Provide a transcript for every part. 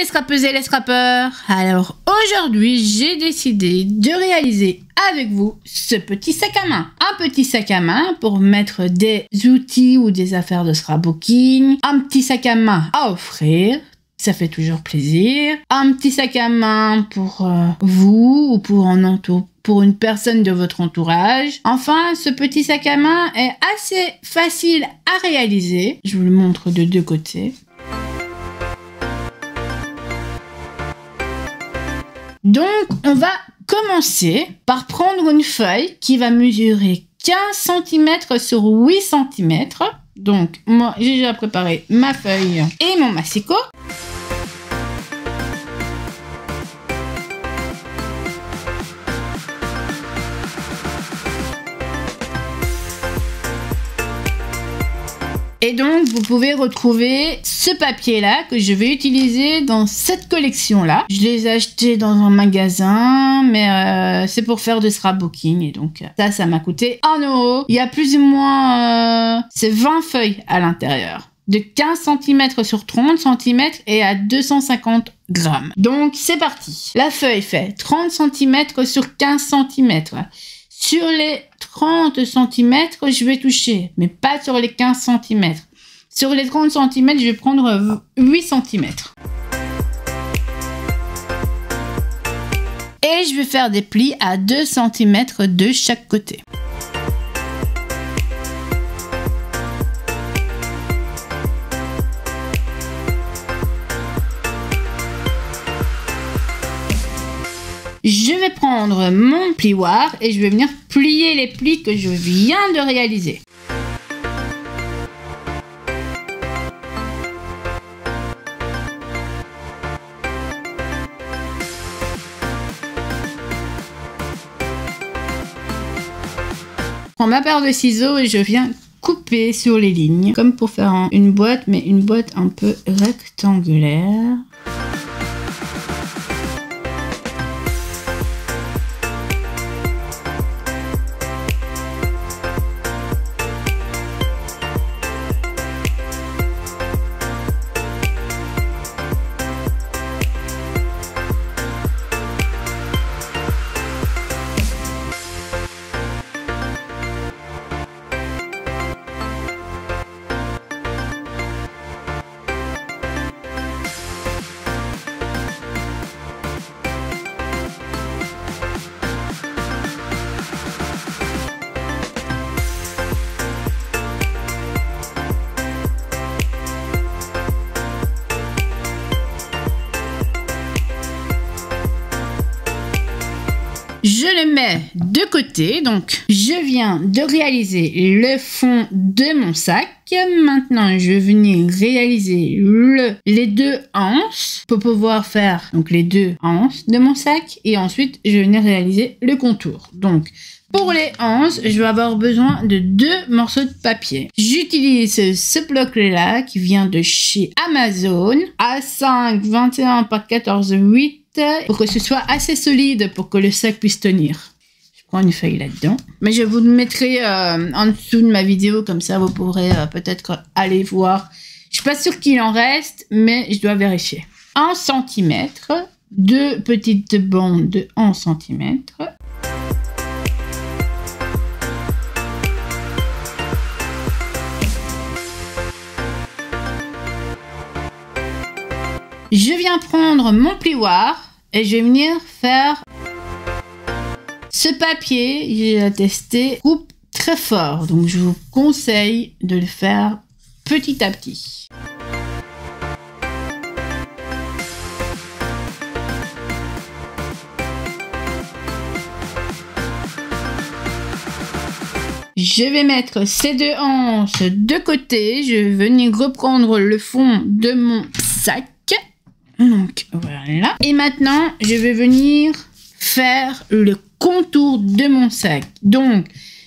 les scrapeuses et les scrapeurs. Alors aujourd'hui j'ai décidé de réaliser avec vous ce petit sac à main. Un petit sac à main pour mettre des outils ou des affaires de scrapbooking. Un petit sac à main à offrir. Ça fait toujours plaisir. Un petit sac à main pour vous ou pour une personne de votre entourage. Enfin, ce petit sac à main est assez facile à réaliser. Je vous le montre de deux côtés. Donc, on va commencer par prendre une feuille qui va mesurer 15 cm sur 8 cm. Donc, moi, j'ai déjà préparé ma feuille et mon massicot. Et donc, vous pouvez retrouver ce papier-là que je vais utiliser dans cette collection-là. Je les ai achetés dans un magasin, mais c'est pour faire de scrapbooking. Et donc, ça m'a coûté 1 €. Il y a plus ou moins, c'est 20 feuilles à l'intérieur. De 15 cm sur 30 cm et à 250 grammes. Donc, c'est parti. La feuille fait 30 cm sur 15 cm. Sur les 30 cm, je vais toucher, mais pas sur les 15 cm. Sur les 30 cm, je vais prendre 8 cm. Et je vais faire des plis à 2 cm de chaque côté. Je vais prendre mon plioir et je vais venir plier les plis que je viens de réaliser. Je prends ma paire de ciseaux et je viens couper sur les lignes, comme pour faire une boîte, mais une boîte un peu rectangulaire. Je le mets de côté, donc je viens de réaliser le fond de mon sac. Maintenant, je vais venir réaliser les deux anses pour pouvoir faire donc les deux anses de mon sac. Et ensuite, je vais venir réaliser le contour. Donc, pour les anses, je vais avoir besoin de 2 morceaux de papier. J'utilise ce bloc-là qui vient de chez Amazon, A5 21 par 14 8. Pour que ce soit assez solide pour que le sac puisse tenir. Je prends une feuille là-dedans. Mais je vous le mettrai en dessous de ma vidéo, comme ça vous pourrez peut-être aller voir. Je suis pas sûre qu'il en reste, mais je dois vérifier. 1 cm, 2 petites bandes de 1 cm. Je viens prendre mon plioir et je vais venir faire ce papier. J'ai testé, coupe très fort, donc je vous conseille de le faire petit à petit. Je vais mettre ces deux anses de côté. Je vais venir reprendre le fond de mon sac. Donc voilà. Et maintenant, je vais venir faire le contour de mon sac. Donc,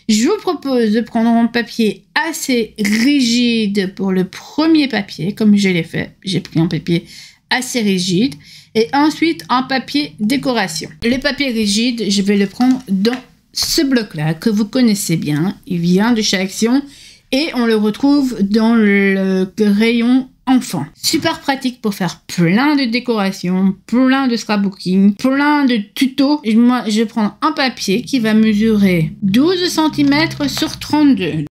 je vous propose de prendre un papier assez rigide pour le premier papier, comme je l'ai fait. J'ai pris un papier assez rigide. Et ensuite, un papier décoration. Le papier rigide, je vais le prendre dans ce bloc-là que vous connaissez bien. Il vient de chez Action et on le retrouve dans le rayon enfant. Super pratique pour faire plein de décorations, plein de scrapbooking, plein de tutos. Et moi, je vais prendre un papier qui va mesurer 12 cm sur 32.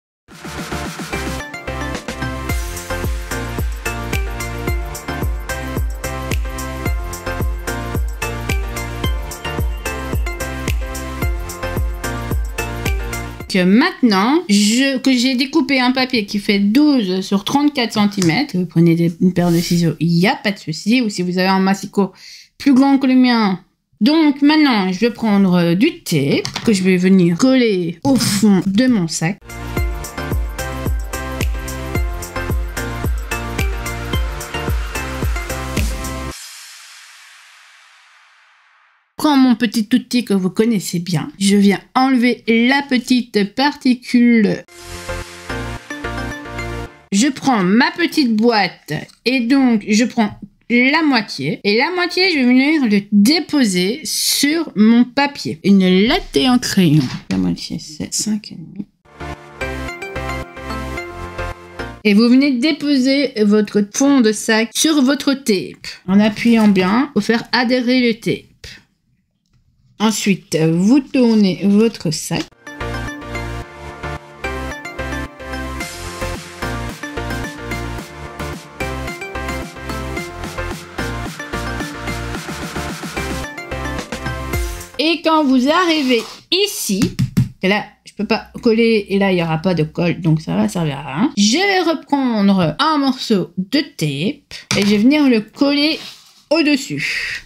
Maintenant, que j'ai découpé un papier qui fait 12 sur 34 cm, vous prenez une paire de ciseaux, il n'y a pas de souci, ou si vous avez un massicot plus grand que le mien. Donc maintenant, je vais prendre du tape que je vais venir coller au fond de mon sac. Prends mon petit outil que vous connaissez bien. Je viens enlever la petite particule. Je prends ma petite boîte et donc je prends la moitié. Et la moitié, je vais venir le déposer sur mon papier. Une latte en crayon. La moitié, c'est 5,5. Et vous venez déposer votre fond de sac sur votre tape. En appuyant bien pour faire adhérer le tape. Ensuite, vous tournez votre sac. Et quand vous arrivez ici, et là, je peux pas coller et là, il n'y aura pas de colle, donc ça va servir à rien. Je vais reprendre un morceau de tape et je vais venir le coller au-dessus.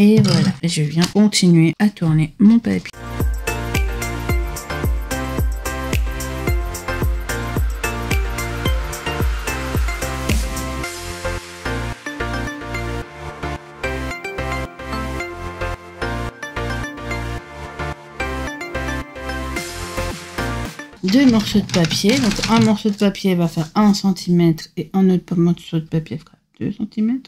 Et voilà, je viens continuer à tourner mon papier. Deux morceaux de papier, donc un morceau de papier va faire 1 cm et un autre morceau de papier fera 2 cm.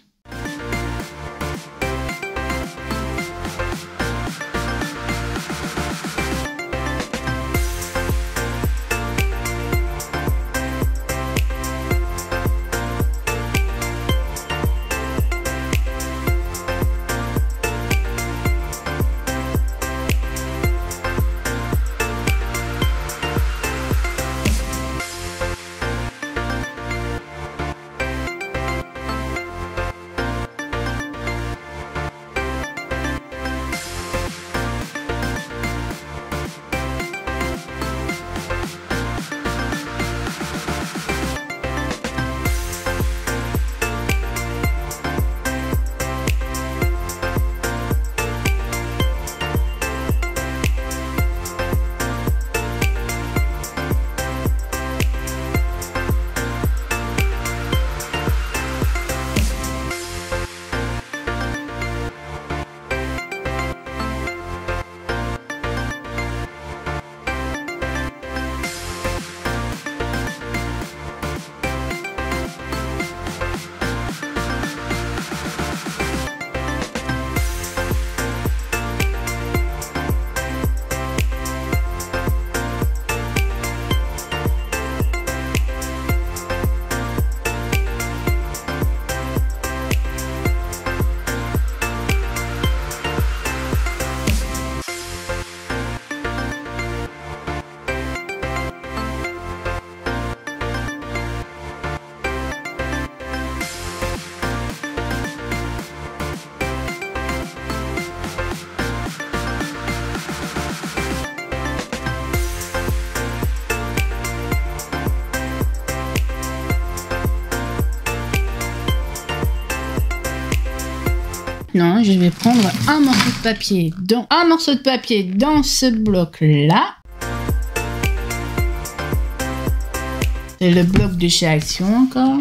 Maintenant, je vais prendre un morceau de papier dans ce bloc-là. C'est le bloc de chez Action encore.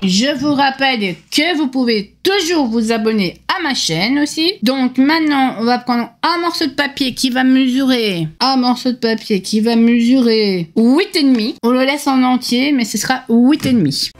Je vous rappelle que vous pouvez toujours vous abonner à ma chaîne aussi. Donc maintenant, on va prendre un morceau de papier qui va mesurer 8,5. On le laisse en entier, mais ce sera 8,5.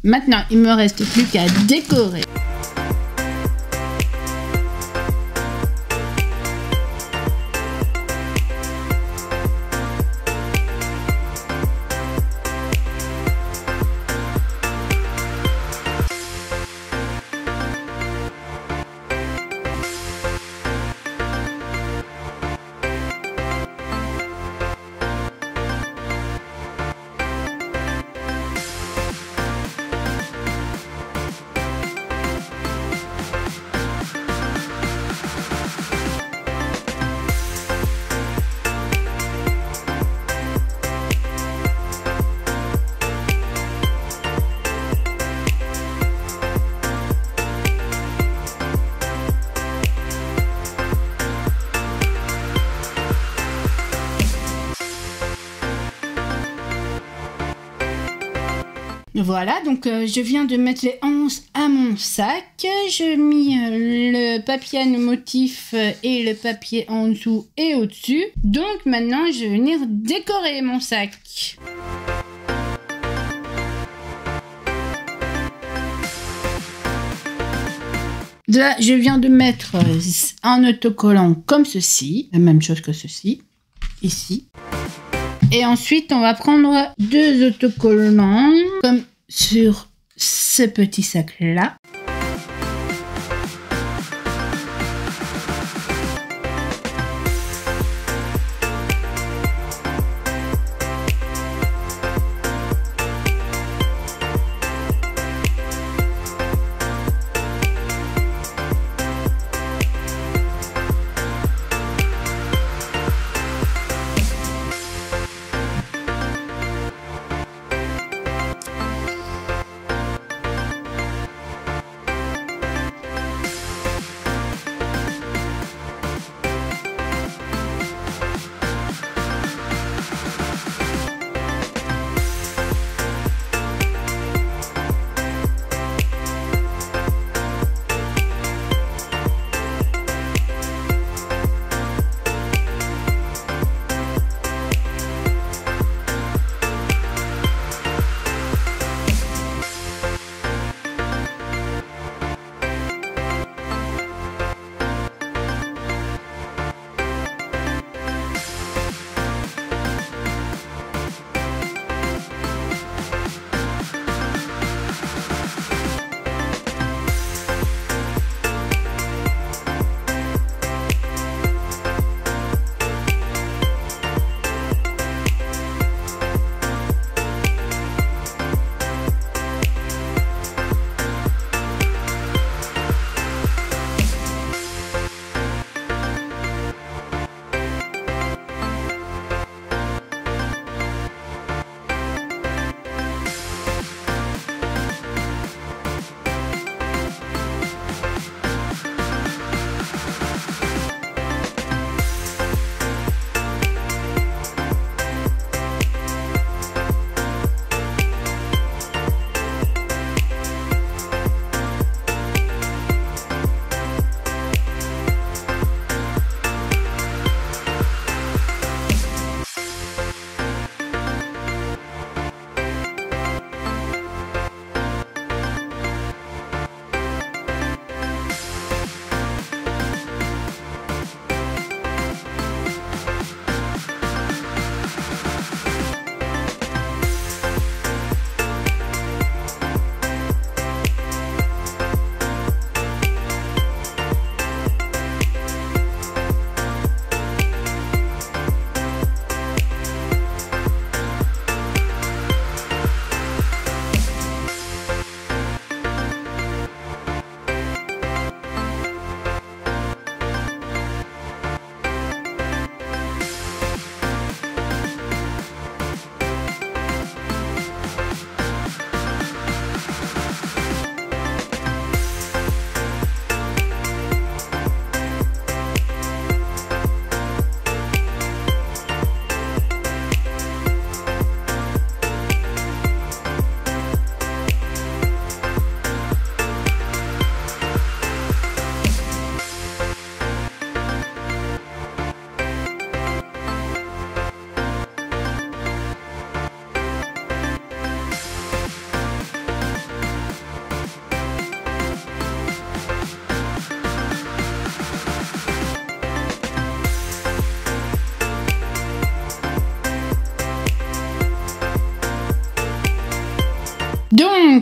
Maintenant, il me reste plus qu'à décorer. Voilà, donc je viens de mettre les anses à mon sac. Je mis le papier à nos motifs et le papier en dessous et au-dessus. Donc maintenant, je vais venir décorer mon sac. Là, je viens de mettre un autocollant comme ceci, la même chose que ceci, ici. Et ensuite, on va prendre 2 autocollants, comme sur ce petit sac-là.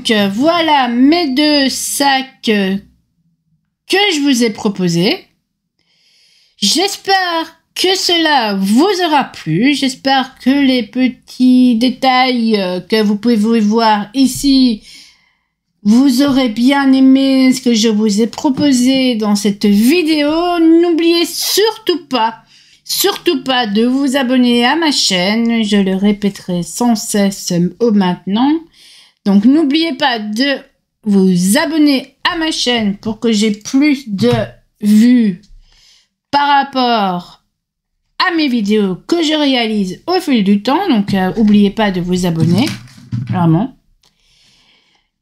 Donc voilà mes 2 sacs que je vous ai proposés. J'espère que cela vous aura plu. J'espère que les petits détails que vous pouvez voir ici, vous aurez bien aimé ce que je vous ai proposé dans cette vidéo. N'oubliez surtout pas de vous abonner à ma chaîne. Je le répéterai sans cesse maintenant. Donc n'oubliez pas de vous abonner à ma chaîne pour que j'ai plus de vues par rapport à mes vidéos que je réalise au fil du temps. Donc n'oubliez pas de vous abonner, vraiment.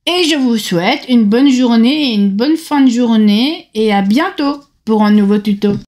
Et je vous souhaite une bonne journée et une bonne fin de journée et à bientôt pour un nouveau tuto.